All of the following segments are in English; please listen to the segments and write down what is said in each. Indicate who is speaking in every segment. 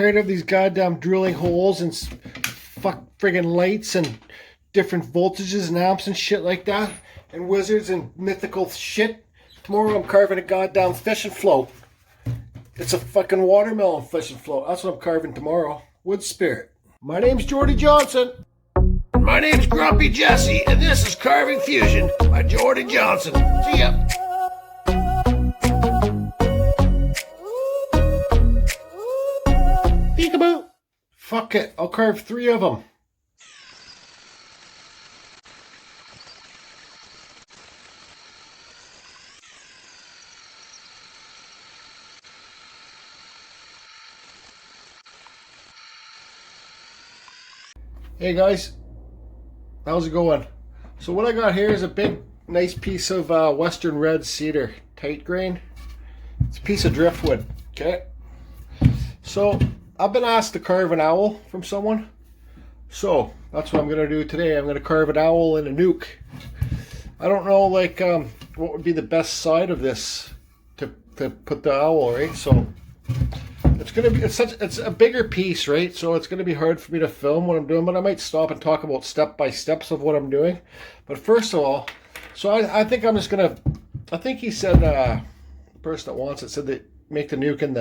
Speaker 1: Tired of these goddamn drilling holes and friggin' lights and different voltages and amps and shit like that. And wizards and mythical shit. Tomorrow I'm carving a goddamn fishing float. It's a fucking watermelon fishing float. That's what I'm carving tomorrow. Wood spirit. My name's Jordy Johnson.
Speaker 2: My name's Grumpy Jesse, and this is Carving Fusion by Jordy Johnson. See ya.
Speaker 1: Peekaboo. Fuck it. I'll carve 3 of them. Hey guys, how's it going? So what I got here is a big, nice piece of Western red cedar, tight grain. It's a piece of driftwood, okay? So I've been asked to carve an owl from someone. So that's what I'm gonna do today. I'm gonna carve an owl and a nook. I don't know like what would be the best side of this to put the owl, right? So it's gonna be it's a bigger piece, right? So it's gonna be hard for me to film what I'm doing, but I might stop and talk about step by steps of what I'm doing. But first of all, so I think I'm just gonna. I think he said the person that wants it said that make the nuke in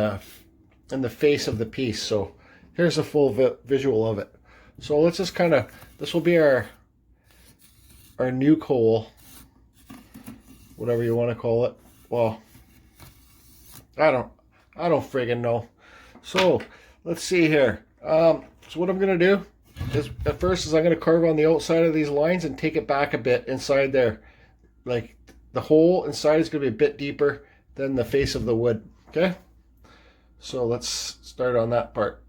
Speaker 1: the face of the piece. So here's a full visual of it. So let's just kind of, this will be our nuke hole, whatever you want to call it. Well, I don't friggin' know. So let's see here. So what I'm gonna do is at first I'm gonna carve on the outside of these lines and take it back a bit inside there. Like the hole inside is gonna be a bit deeper than the face of the wood. Okay. So let's start on that part.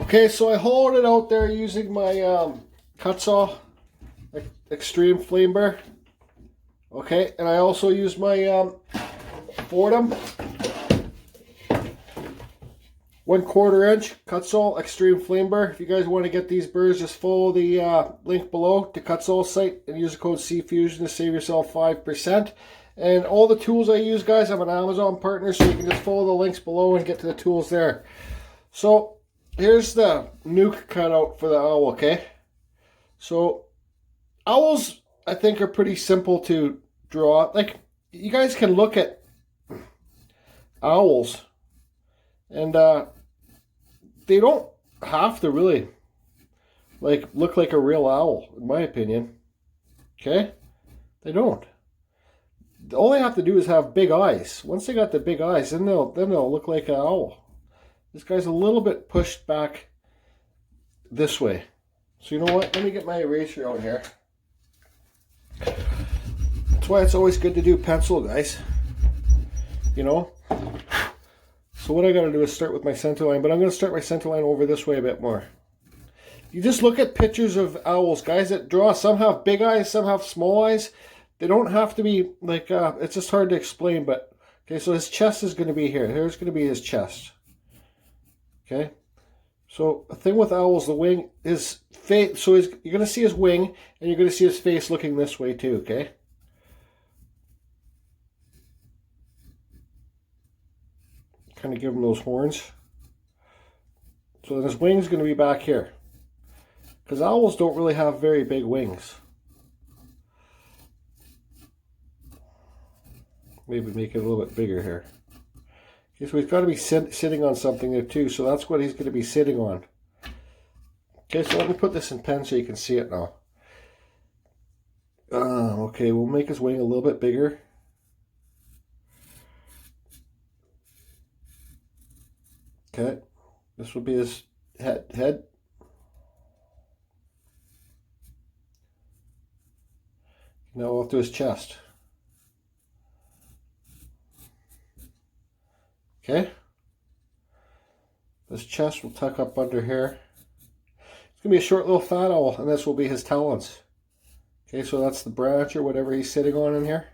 Speaker 1: Okay, so I hollowed it out there using my Kutzall extreme flame burr. Okay, and I also used my Foredom 1/4 inch Kutzall extreme flame burr. If you guys want to get these burrs, just follow the link below to Kutzall's site and use the code CFusion to save yourself 5%. And all the tools I use, guys, I'm an Amazon partner, so you can just follow the links below and get to the tools there. So here's the nuke cutout for the owl, okay? So owls, I think, are pretty simple to draw. Like, you guys can look at owls and they don't have to really like look like a real owl, in my opinion. Okay? They don't. All they have to do is have big eyes. Once they got the big eyes, then they'll look like an owl. This guy's a little bit pushed back this way. So you know what? Let me get my eraser out here. That's why it's always good to do pencil, guys. You know? So what I gotta do is start with my center line, but I'm gonna start my center line over this way a bit more. You just look at pictures of owls, guys, that draw. Some have big eyes, some have small eyes. They don't have to be like, it's just hard to explain, but okay, so his chest is gonna be here. Here's gonna be his chest. Okay, so the thing with owls, the wing is face. So you're going to see his wing, and you're going to see his face looking this way too. Okay. Kind of give him those horns. So then his wing's going to be back here, because owls don't really have very big wings. Maybe make it a little bit bigger here. Okay, so he's got to be sitting on something there too, so that's what he's going to be sitting on. Okay, so let me put this in pen so you can see it now. Okay, we'll make his wing a little bit bigger. Okay, this will be his head. Now off to his chest. Okay, this chest will tuck up under here. It's going to be a short little fat owl, and this will be his talons. Okay, so that's the branch or whatever he's sitting on in here.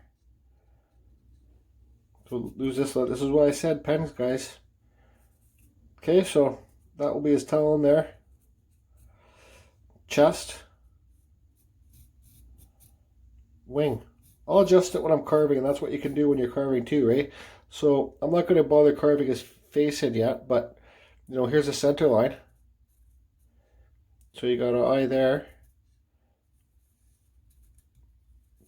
Speaker 1: to lose this. This is why I said pens, guys. Okay, so that will be his tail in there. Chest. Wing. I'll adjust it when I'm carving, and that's what you can do when you're carving too, right? So I'm not going to bother carving his face in yet, but you know, here's the center line. So you got an eye there.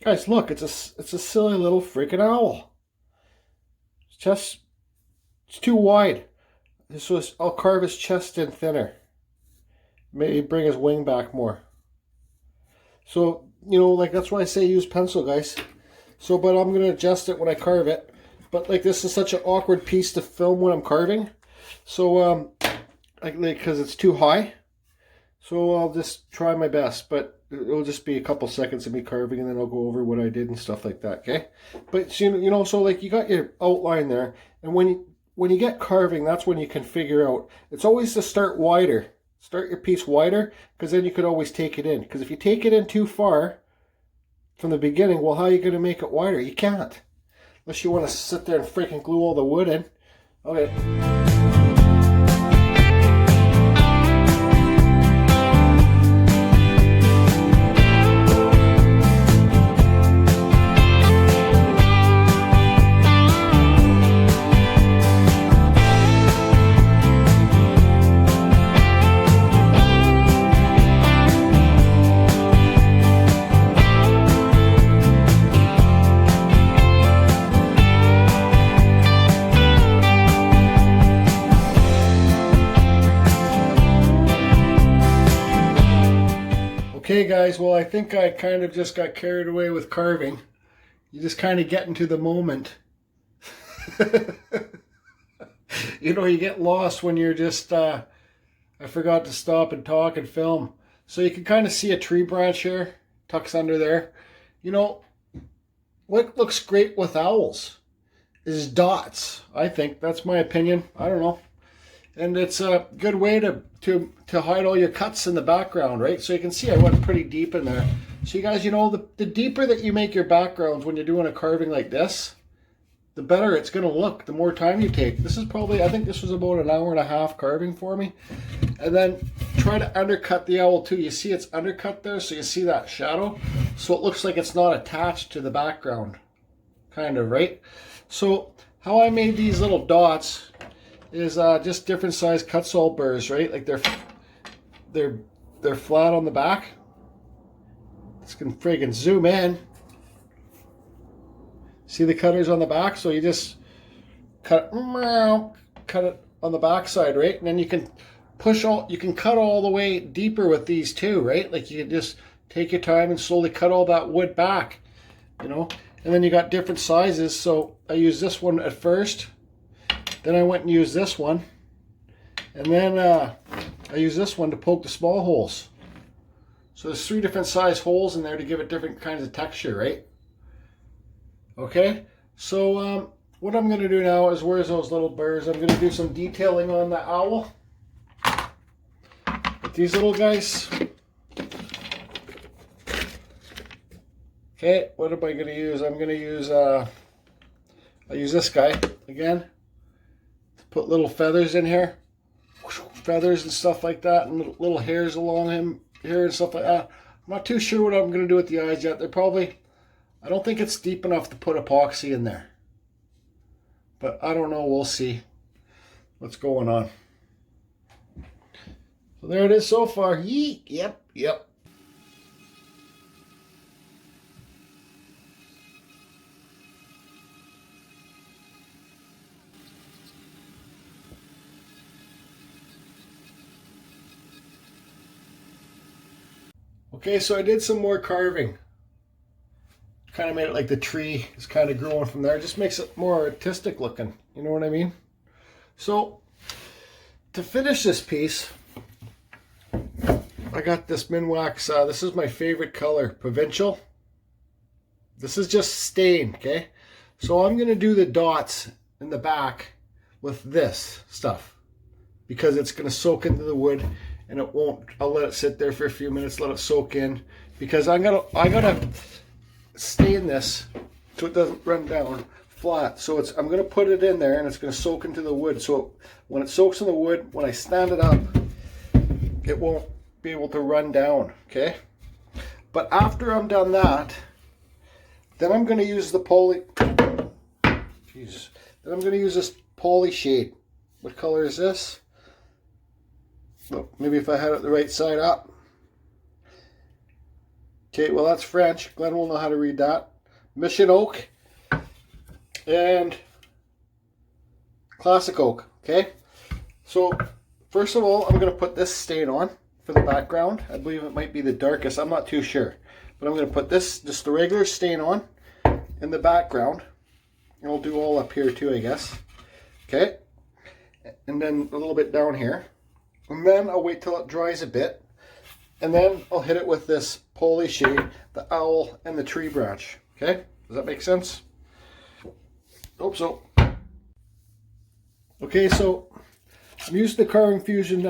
Speaker 1: Guys, look, it's a silly little freaking owl. It's too wide. So I'll carve his chest in thinner. Maybe bring his wing back more. So, you know, like that's why I say use pencil, guys. So, but I'm going to adjust it when I carve it. But like this is such an awkward piece to film when I'm carving. So, because it's too high. So I'll just try my best. But it'll just be a couple seconds of me carving, and then I'll go over what I did and stuff like that, okay? But, you know, so like you got your outline there. And when you get carving, that's when you can figure out. It's always to start wider. Start your piece wider, because then you could always take it in. Because if you take it in too far from the beginning, well, how are you going to make it wider? You can't. Unless you want to sit there and freaking glue all the wood in. Okay. Okay guys, well I think I kind of just got carried away with carving. You just kind of get into the moment. You know, you get lost when you're just, I forgot to stop and talk and film. So you can kind of see a tree branch here, tucks under there. You know, what looks great with owls is dots. I think, that's my opinion. I don't know. And it's a good way to hide all your cuts in the background, right? So you can see I went pretty deep in there. So you guys, you know, the deeper that you make your backgrounds when you're doing a carving like this, the better it's going to look, the more time you take. This is probably, I think this was about an hour and a half carving for me. And then try to undercut the owl too. You see it's undercut there, so you see that shadow. So it looks like it's not attached to the background, kind of, right? So how I made these little dots is just different size Kutzall burs, right? Like they're flat on the back. This can friggin' zoom in. See the cutters on the back? So you just cut it on the back side, right? And then you can you can cut all the way deeper with these too, right? Like you can just take your time and slowly cut all that wood back, you know? And then you got different sizes. So I used this one at first. Then I went and used this one, and then I used this one to poke the small holes. So there's 3 different size holes in there to give it different kinds of texture, right? Okay, so what I'm going to do now is, where's those little burs? I'm going to do some detailing on the owl. With these little guys. Okay, what am I going to use? I'm going to use, I'll use this guy again. Put little feathers in here, feathers and stuff like that, and little hairs along him here and stuff like that. I'm not too sure what I'm going to do with the eyes yet. They're probably, I don't think it's deep enough to put epoxy in there. But I don't know, we'll see what's going on. So there it is so far. Yeet, yep. Okay, so I did some more carving. Kind of made it like the tree is kind of growing from there. It just makes it more artistic looking. You know what I mean? So, to finish this piece, I got this Minwax. This is my favorite color, Provincial. This is just stain, okay? So I'm going to do the dots in the back with this stuff, because it's going to soak into the wood. And it won't, I'll let it sit there for a few minutes, let it soak in, because I gotta stain this so it doesn't run down, flat. So I'm going to put it in there and it's going to soak into the wood. So when it soaks in the wood, when I stand it up, it won't be able to run down, okay? But after I'm done that, then I'm going to use the poly... Jeez. Then I'm going to use this poly shade. What color is this? Well, maybe if I had it the right side up. Okay, well that's French. Glenn will know how to read that. Mission Oak and Classic Oak, okay? So, first of all, I'm going to put this stain on for the background. I believe it might be the darkest. I'm not too sure. But I'm going to put this, just the regular stain on in the background. And I'll do all up here too, I guess. Okay? And then a little bit down here. And then I'll wait till it dries a bit. And then I'll hit it with this poly shade, the owl and the tree branch. Okay? Does that make sense? Hope so. Okay, so I'm using the Carving Fusion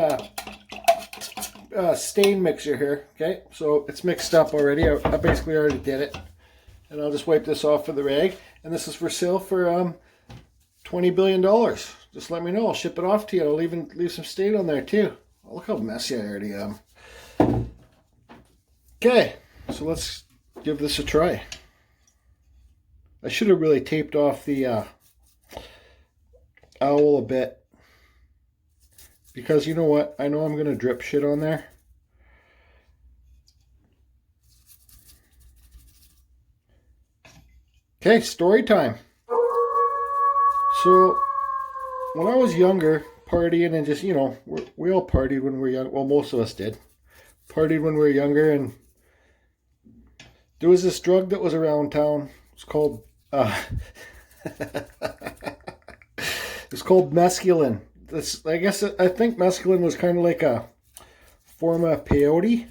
Speaker 1: stain mixer here. Okay, so it's mixed up already. I basically already did it. And I'll just wipe this off with the rag. And this is for sale for $20 billion. Just let me know. I'll ship it off to you. I'll even leave some stain on there too. Oh, look how messy I already am. Okay, so let's give this a try. I should have really taped off the owl a bit. Because you know what? I know I'm going to drip shit on there. Okay, story time. So, when I was younger, partying and just, you know, we all partied when we were young. Well, most of us did. Partied when we were younger, and there was this drug that was around town. It's called, it's called mescaline. I think mescaline was kind of like a form of peyote.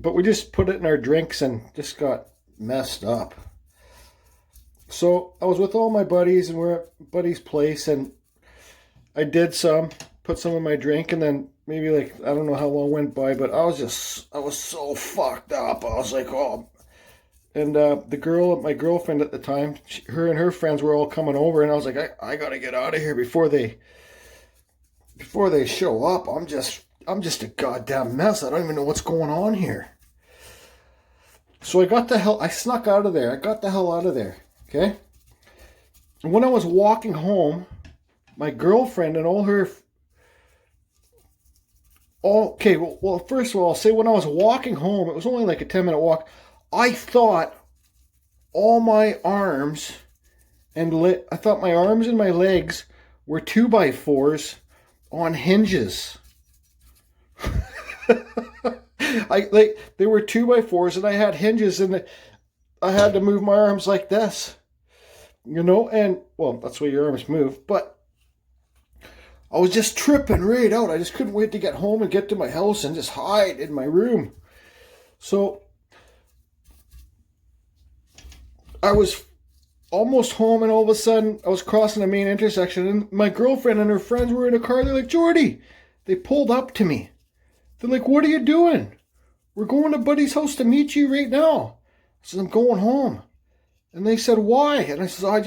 Speaker 1: But we just put it in our drinks and just got messed up. So I was with all my buddies and we're at buddy's place and I did put some in my drink, and then maybe like, I don't know how long went by, but I was so fucked up. I was like, oh. And my girlfriend at the time, her and her friends were all coming over, and I was like, I gotta get out of here before they show up. I'm just a goddamn mess. I don't even know what's going on here. So I snuck out of there. I got the hell out of there. Okay? And when I was walking home, my girlfriend and all her... Okay, well, first of all, I'll say when I was walking home, it was only like a 10-minute walk, I thought all my arms and my arms and my legs were 2x4s on hinges. They were 2x4s and I had hinges, and I had to move my arms like this, you know, and well, that's the way your arms move, but I was just tripping right out. I just couldn't wait to get home and get to my house and just hide in my room. So I was almost home, and all of a sudden I was crossing the main intersection, and my girlfriend and her friends were in a car. They're like, Jordy, they pulled up to me. They're like, what are you doing? We're going to Buddy's house to meet you right now. I said, I'm going home. And they said, why? And I said,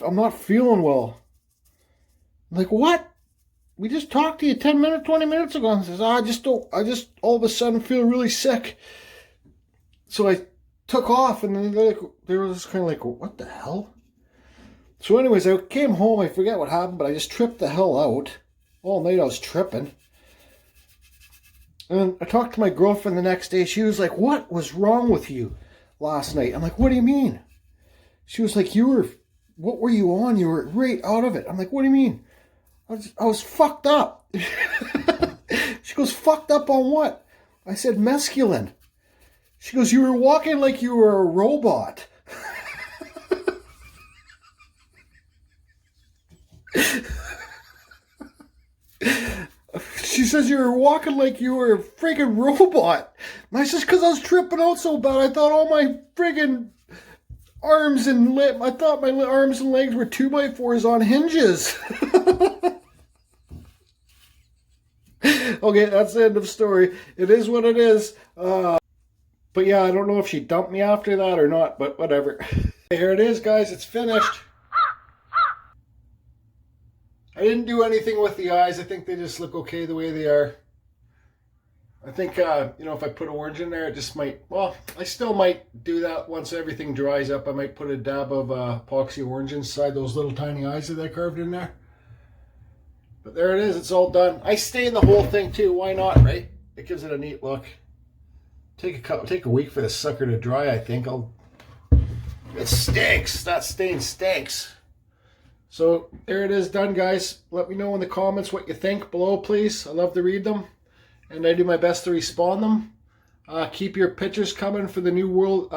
Speaker 1: I'm not feeling well. I'm like, what? We just talked to you 10 minutes, 20 minutes ago. And says, I just all of a sudden feel really sick. So I took off, and then they were just kind of like, what the hell? So anyways, I came home. I forget what happened, but I just tripped the hell out. All night I was tripping. And I talked to my girlfriend the next day. She was like, what was wrong with you last night? I'm like, what do you mean? She was like, what were you on? You were right out of it. I'm like, what do you mean? I was fucked up. She goes, fucked up on what? I said, mescaline. She goes, you were walking like you were a robot. She says, you were walking like you were a freaking robot. And I says, because I was tripping out so bad, I thought all my friggin' arms and I thought my arms and legs were 2x4s on hinges. Okay, that's the end of the story. It is what it is. But yeah, I don't know if she dumped me after that or not, but whatever. Here it is, guys. It's finished. I didn't do anything with the eyes. I think they just look okay the way they are. I think, you know, if I put orange in there, it just might, well, I still might do that once everything dries up. I might put a dab of epoxy orange inside those little tiny eyes that I carved in there. But there it is. It's all done. I stain the whole thing too. Why not, right? It gives it a neat look. Take a week for this sucker to dry, I think. It stinks. That stain stinks. So there it is, done, guys. Let me know in the comments what you think below, please. I love to read them, and I do my best to respond them. Keep your pictures coming for the New World,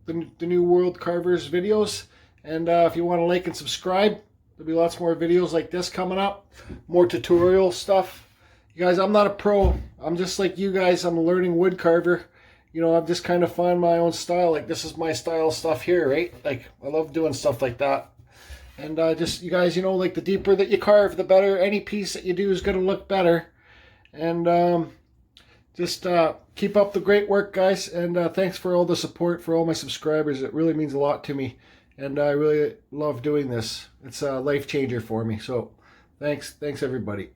Speaker 1: the New World Carvers videos. And if you want to like and subscribe, there'll be lots more videos like this coming up. More tutorial stuff. You guys, I'm not a pro. I'm just like you guys. I'm a learning wood carver. You know, I've just kind of found my own style. Like, this is my style stuff here, right? Like, I love doing stuff like that. And just, you guys, you know, like, the deeper that you carve, the better. Any piece that you do is going to look better. And just keep up the great work, guys. And thanks for all the support, for all my subscribers. It really means a lot to me. And I really love doing this. It's a life changer for me. So, thanks everybody.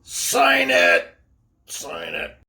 Speaker 2: Sign it!